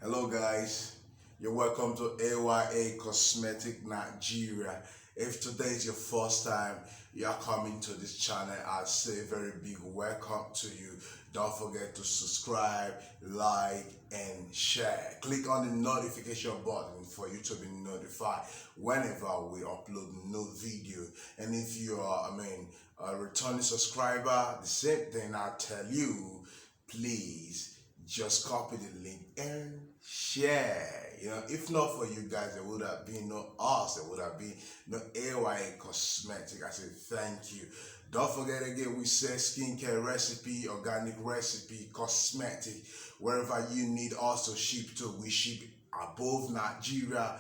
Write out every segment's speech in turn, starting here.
Hello guys, you're welcome to AYA Cosmetic Nigeria. If today is your first time you're coming to this channel, I say very big welcome to you. Don't forget to subscribe, like, and share. Click on the notification button for you to be notified whenever we upload new video. And if you are, a returning subscriber, the same thing I tell you, please just copy the link and share. If not for you guys, there would have been no us, there would have been no AYA Cosmetic. I say thank you. Don't forget again, we say skincare recipe, organic recipe, cosmetic, wherever you need also ship to. We ship above Nigeria,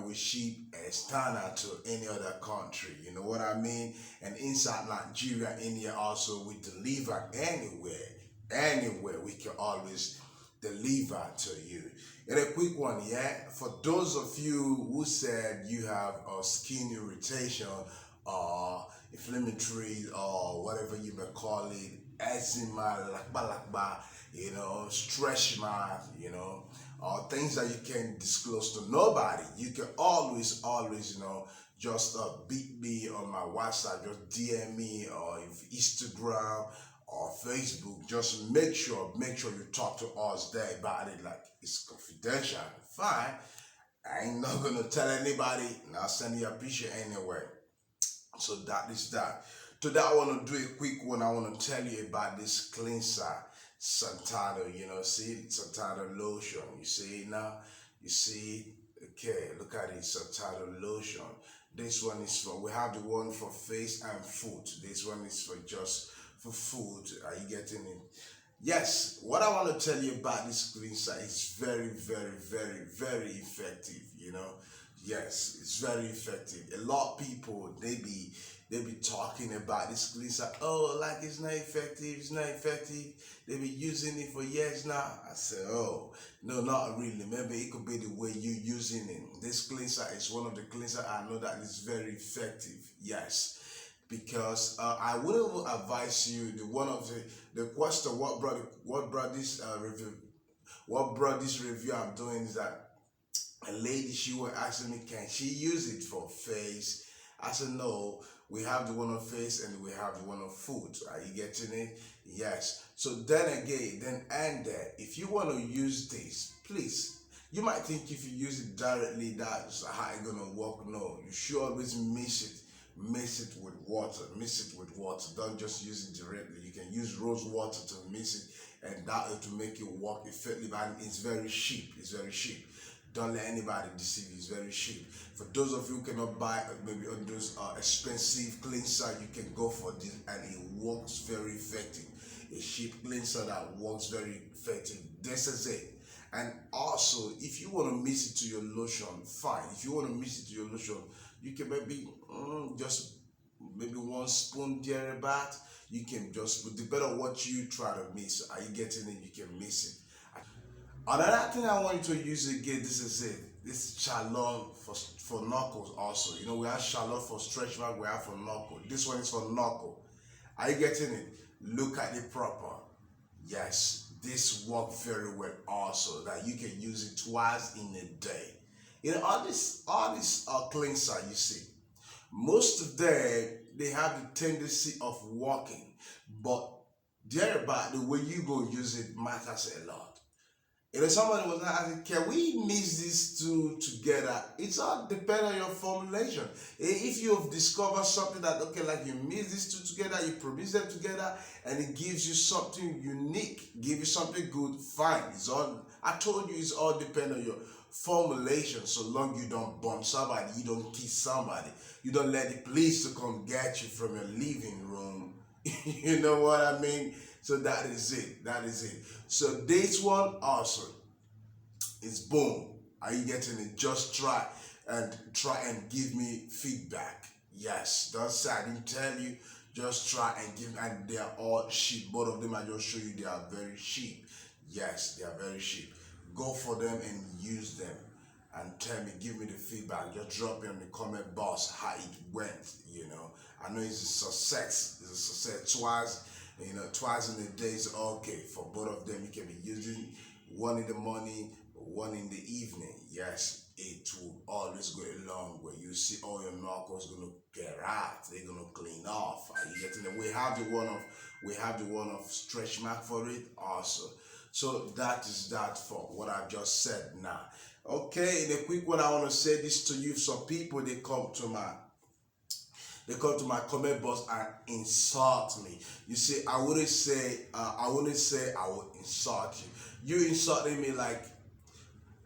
we ship external to any other country. You know what I mean? And inside Nigeria, India also, we deliver anywhere we can always deliver to you. And a quick one, yeah, for those of you who said you have a skin irritation or inflammatory or whatever you may call it, eczema, lakba, stretch mark, or things that you can disclose to nobody, you can always, just beat me on my WhatsApp, just DM me or Instagram or Facebook. Just make sure you talk to us there about it, like it's confidential. Fine. I ain't not gonna tell anybody, and I'll send you a picture anyway. So that is that. Today I want to do a quick one. I want to tell you about this cleanser, Santano. See Santano lotion. You see it now? You see it? Okay, look at it, Santano lotion. This one is for, we have the one for face and foot. This one is for just for food. Are you getting it? Yes, what I want to tell you about this cleanser is very, very, very, very effective. Yes, it's very effective. A lot of people they be talking about this cleanser. Oh, like it's not effective. It's not effective. They be using it for years now. I said, oh, no, not really. Maybe it could be the way you using it. This cleanser is one of the cleanser I know that is very effective. Yes, because I will advise you the one of the question what brought this review, what brought this review I'm doing is that a lady, she was asking me, can she use it for face? I said no, we have the one on face and we have the one on foot. Are you getting it? Yes. So then again, then and there, if you want to use this, please, you might think if you use it directly that's how it's gonna work. No, you should always mix it with water. Don't just use it directly. You can use rose water to mix it, and that will to make it work effectively. And it's very cheap. Don't let anybody deceive you. It's very cheap. For those of you who cannot buy maybe on those expensive cleanser, you can go for this, and it works very effective. A cheap cleanser that works very effective. This is it. And also, if you want to mix it to your lotion, fine. If you want to mix it to your lotion, you can maybe just maybe 1 spoon thereabout. You can just, with the better what you try to mix. Are you getting it? You can mix it. Another thing I want you to use again, this is it. This is Chalon for knuckles also. We have Chalon for stretch mark, we have for knuckle. This one is for knuckle. Are you getting it? Look at it proper. Yes, this works very well also, that you can use it twice in a day. All this cleanser you see, most of them, they have the tendency of working, but thereby the way you go use it matters a lot. Somebody was asking, can we mix these two together? It's all depend on your formulation. If you've discovered something that, okay, like you mix these two together, you produce them together, and it gives you something unique, give you something good, fine. I told you, it's all depend on your formulation. So long you don't burn somebody, you don't kiss somebody, you don't let the police to come get you from your living room. You know what I mean? So that is it. So this one also is boom. Are you getting it? Just try and give me feedback. Yes, don't say I didn't tell you. Just try and give, and they are all cheap. Both of them I just show you, they are very cheap. Yes, they are very cheap. Go for them and use them. And tell me, give me the feedback. Just drop it in the comment box how it went. I know it's a success. It's a success. Twice in a day is okay for both of them. You can be using one in the morning, one in the evening, yes, it will always go a long way. You see all your knuckles gonna get out, they're gonna clean off. Are you getting it? We have the one of stretch mark for it also. So that is that for what I've just said now. Okay, in a quick one, I want to say this to you. Some people they come to my comment box and insult me. You see, I wouldn't say I would insult you. You insulting me like,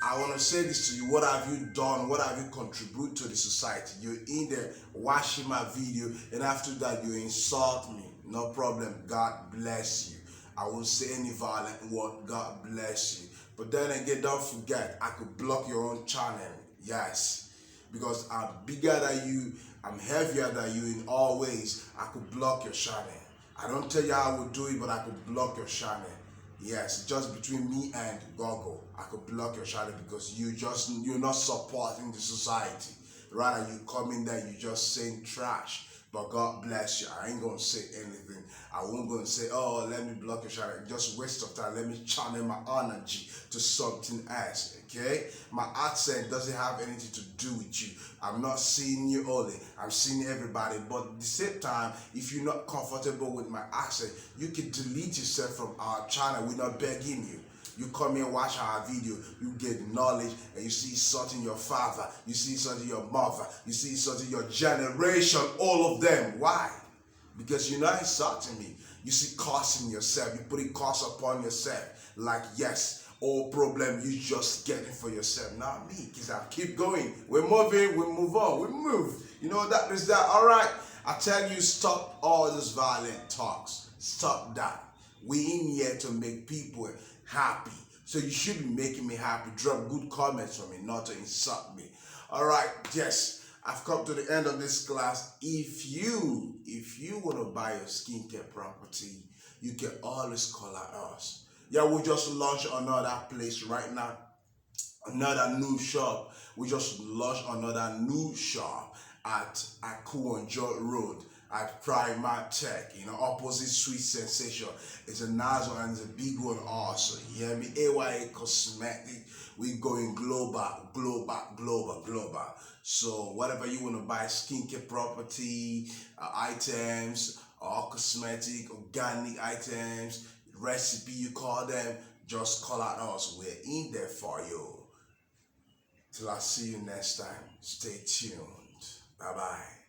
I want to say this to you. What have you done? What have you contributed to the society? You're in there watching my video, and after that you insult me. No problem. God bless you. I won't say any violent word. God bless you. But then again, don't forget, I could block your own channel. Yes. Because I'm bigger than you, I'm heavier than you in all ways. I could block your channel. I don't tell you how I would do it, but I could block your channel. Yes, just between me and Google, I could block your channel because you're not supporting the society. Rather, you come in there, you just saying trash. But God bless you. I ain't gonna say anything. I won't gonna say, oh, let me block your channel. Just waste of time. Let me channel my energy to something else. Okay? My accent doesn't have anything to do with you. I'm not seeing you only. I'm seeing everybody. But at the same time, if you're not comfortable with my accent, you can delete yourself from our channel. We're not begging you. You come here, watch our video, you get knowledge, and you see something your father, you see something your mother, you see something your generation, all of them. Why? Because you're not insulting me. You see cursing yourself, you putting curse upon yourself. Like, yes, all problem you just getting for yourself, not me. Because I keep going. We're moving, we move on, we move. You know, that is that. All right. I tell you, stop all these violent talks. Stop that. We in here to make people happy. So you should be making me happy. Drop good comments for me, not to insult me. All right, yes, I've come to the end of this class. If you want to buy your skincare property, you can always call out us. Yeah, we just launched another place right now, another new shop. We just launched another new shop at Akuonjo Road at Prima Tech, opposite Sweet Sensation. It's a nice one and it's a big one also. You hear me? AYA Cosmetic. We going global. So whatever you want to buy, skincare property, items, or cosmetic, organic items, recipe you call them, just call out us. We're in there for you. Till I see you next time, stay tuned. Bye-bye.